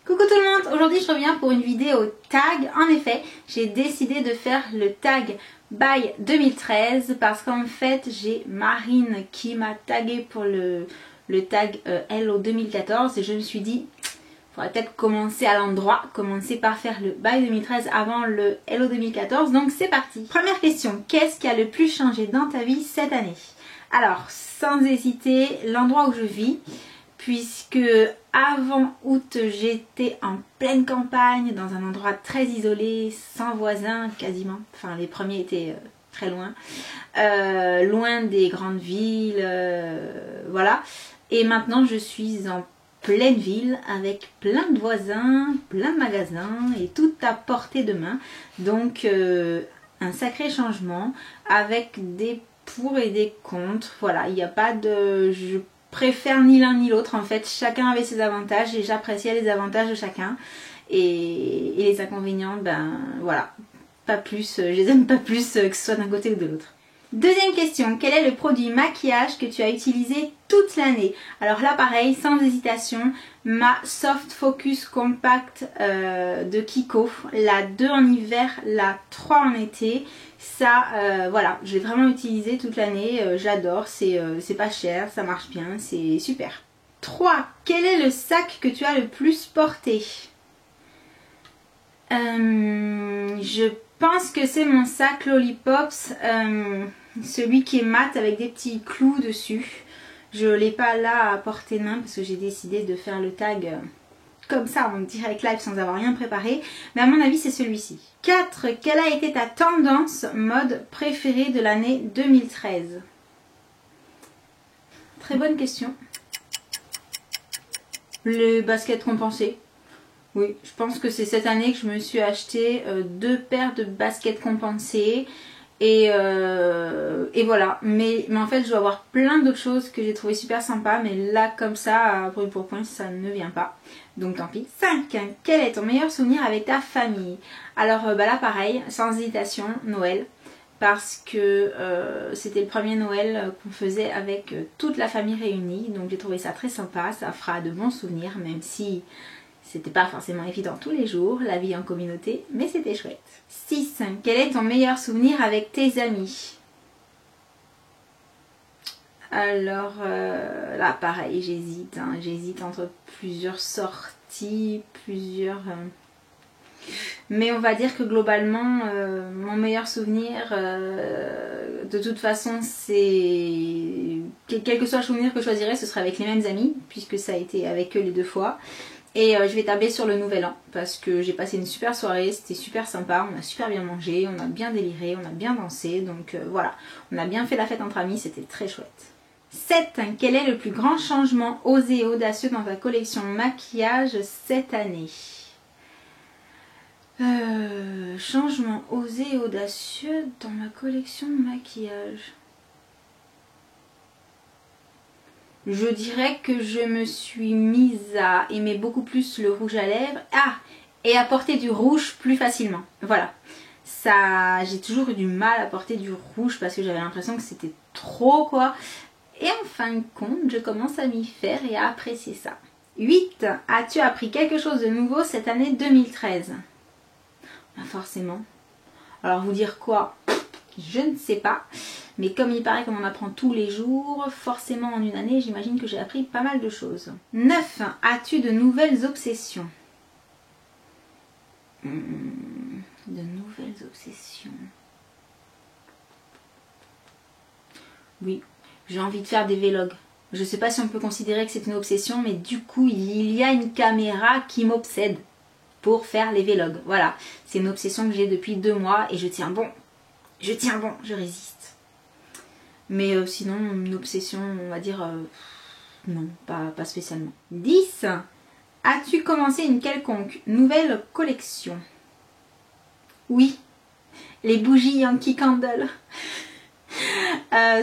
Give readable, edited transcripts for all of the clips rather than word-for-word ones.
Coucou tout le monde, aujourd'hui je reviens pour une vidéo tag. En effet, j'ai décidé de faire le tag by 2013 parce qu'en fait j'ai Marine qui m'a tagué pour le tag Hello 2014 et je me suis dit, il faudrait peut-être commencer à l'endroit, commencer par faire le by 2013 avant le Hello 2014. Donc c'est parti. Première question, qu'est-ce qui a le plus changé dans ta vie cette année? Alors, sans hésiter, l'endroit où je vis, puisque avant août j'étais en pleine campagne dans un endroit très isolé, sans voisins quasiment, enfin les premiers étaient très loin, loin des grandes villes, voilà, et maintenant je suis en pleine ville avec plein de voisins, plein de magasins et tout à portée de main, donc un sacré changement avec des pour et des contre. Voilà, il n'y a pas de... Je préfère ni l'un ni l'autre en fait, chacun avait ses avantages et j'appréciais les avantages de chacun et les inconvénients, ben voilà, pas plus, je les aime pas plus que ce soit d'un côté ou de l'autre. Deuxième question, quel est le produit maquillage que tu as utilisé toute l'année? Alors là pareil, sans hésitation, ma Soft Focus Compact de Kiko, la 2 en hiver, la 3 en été. Ça, voilà, je l'ai vraiment utilisé toute l'année, j'adore, c'est pas cher, ça marche bien, c'est super. 3. Quel est le sac que tu as le plus porté? Je pense que c'est mon sac Lollipops, celui qui est mat avec des petits clous dessus. Je ne l'ai pas là à portée de main parce que j'ai décidé de faire le tag comme ça en direct live sans avoir rien préparé. Mais à mon avis c'est celui-ci. 4. Quelle a été ta tendance mode préférée de l'année 2013? Très bonne question. Les baskets compensées. Oui, je pense que c'est cette année que je me suis acheté 2 paires de baskets compensées. Et voilà, mais en fait je dois avoir plein d'autres choses que j'ai trouvé super sympa, mais là comme ça, brûle pour point, ça ne vient pas, donc tant pis. 5. Quel est ton meilleur souvenir avec ta famille? Alors bah là pareil, sans hésitation, Noël, parce que c'était le premier Noël qu'on faisait avec toute la famille réunie, donc j'ai trouvé ça très sympa, ça fera de bons souvenirs, même si c'était pas forcément évident tous les jours, la vie en communauté, mais c'était chouette. 6. Quel est ton meilleur souvenir avec tes amis? Alors là pareil, j'hésite, hein, j'hésite entre plusieurs sorties, plusieurs... Mais on va dire que globalement, mon meilleur souvenir, de toute façon, c'est... Quel que soit le souvenir que je choisirais, ce serait avec les mêmes amis, puisque ça a été avec eux les 2 fois. Et je vais tabler sur le nouvel an parce que j'ai passé une super soirée, c'était super sympa, on a super bien mangé, on a bien déliré, on a bien dansé, donc voilà, on a bien fait la fête entre amis, c'était très chouette. 7. Quel est le plus grand changement osé et audacieux dans ta collection maquillage cette année? Changement osé et audacieux dans ma collection maquillage. Je dirais que je me suis mise à aimer beaucoup plus le rouge à lèvres. Ah, et à porter du rouge plus facilement. Voilà. Ça, j'ai toujours eu du mal à porter du rouge parce que j'avais l'impression que c'était trop quoi. Et en fin de compte, je commence à m'y faire et à apprécier ça. 8. As-tu appris quelque chose de nouveau cette année 2013? Forcément. Alors vous dire quoi? Je ne sais pas. Mais comme il paraît qu'on en apprend tous les jours, forcément en une année, j'imagine que j'ai appris pas mal de choses. 9. As-tu de nouvelles obsessions? De nouvelles obsessions. Oui, j'ai envie de faire des vlogs. Je ne sais pas si on peut considérer que c'est une obsession, mais du coup, il y a une caméra qui m'obsède pour faire les vlogs. Voilà, c'est une obsession que j'ai depuis 2 mois et je tiens bon. Je tiens bon, je résiste. Mais sinon, une obsession, on va dire, non, pas spécialement. 10. As-tu commencé une quelconque nouvelle collection? Oui, les bougies Yankee Candle.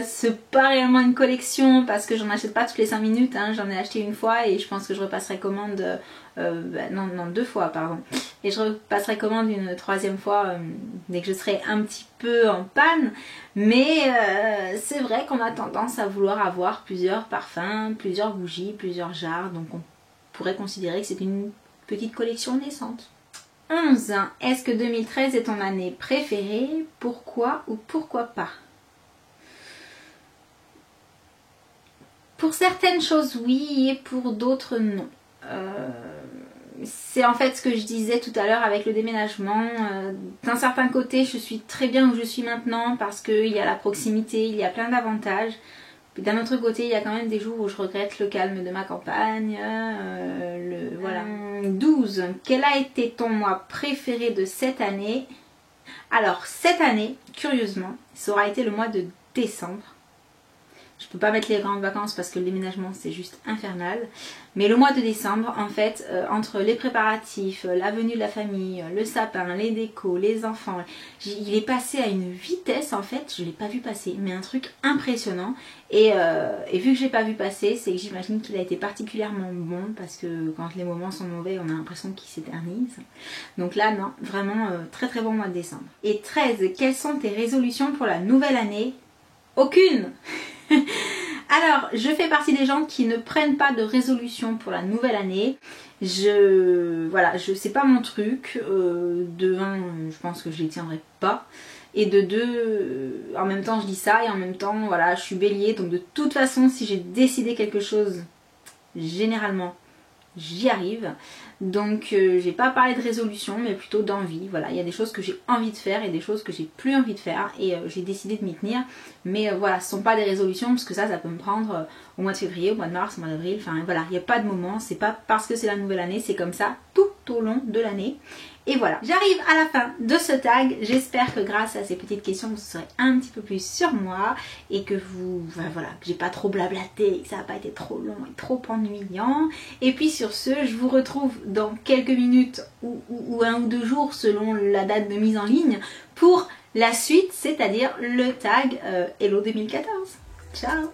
C'est pas réellement une collection parce que j'en achète pas toutes les 5 minutes, hein. J'en ai acheté une fois et je pense que je repasserai commande, non 2 fois pardon, et je repasserai commande une 3e fois dès que je serai un petit peu en panne, mais c'est vrai qu'on a tendance à vouloir avoir plusieurs parfums, plusieurs bougies, plusieurs jarres, donc on pourrait considérer que c'est une petite collection naissante. 11. Est-ce que 2013 est ton année préférée? Pourquoi ou pourquoi pas? Pour certaines choses oui et pour d'autres non. C'est en fait ce que je disais tout à l'heure avec le déménagement. D'un certain côté je suis très bien où je suis maintenant parce qu'il y a la proximité, il y a plein d'avantages. D'un autre côté il y a quand même des jours où je regrette le calme de ma campagne. Voilà. 12. Quel a été ton mois préféré de cette année? Alors cette année, curieusement, ça aura été le mois de décembre. Je peux pas mettre les grandes vacances parce que le déménagement c'est juste infernal. Mais le mois de décembre, en fait, entre les préparatifs, la venue de la famille, le sapin, les décos, les enfants, il est passé à une vitesse en fait, je l'ai pas vu passer, mais un truc impressionnant. Et vu que je l'ai pas vu passer, c'est que j'imagine qu'il a été particulièrement bon parce que quand les moments sont mauvais, on a l'impression qu'ils s'éternisent. Donc là, non, vraiment très très bon mois de décembre. Et 13, quelles sont tes résolutions pour la nouvelle année? Aucune. Alors, je fais partie des gens qui ne prennent pas de résolution pour la nouvelle année. Voilà, c'est pas mon truc. De 1, je pense que je les tiendrai pas. Et de 2, en même temps je dis ça et en même temps, voilà, je suis bélier. Donc de toute façon, si j'ai décidé quelque chose, généralement, j'y arrive. Donc j'ai pas parlé de résolution mais plutôt d'envie. Voilà, il y a des choses que j'ai envie de faire et des choses que j'ai plus envie de faire et j'ai décidé de m'y tenir. Mais voilà, ce sont pas des résolutions parce que ça peut me prendre au mois de février, au mois de mars, au mois d'avril. Enfin voilà, il n'y a pas de moment, c'est pas parce que c'est la nouvelle année, c'est comme ça tout au long de l'année. Et voilà, j'arrive à la fin de ce tag. J'espère que grâce à ces petites questions, vous saurez un petit peu plus sur moi et que voilà, que j'ai pas trop blablaté, que ça n'a pas été trop long et trop ennuyant. Et puis sur ce, je vous retrouve dans quelques minutes ou 1 ou 2 jours selon la date de mise en ligne pour la suite, c'est-à-dire le tag Hello 2014. Ciao!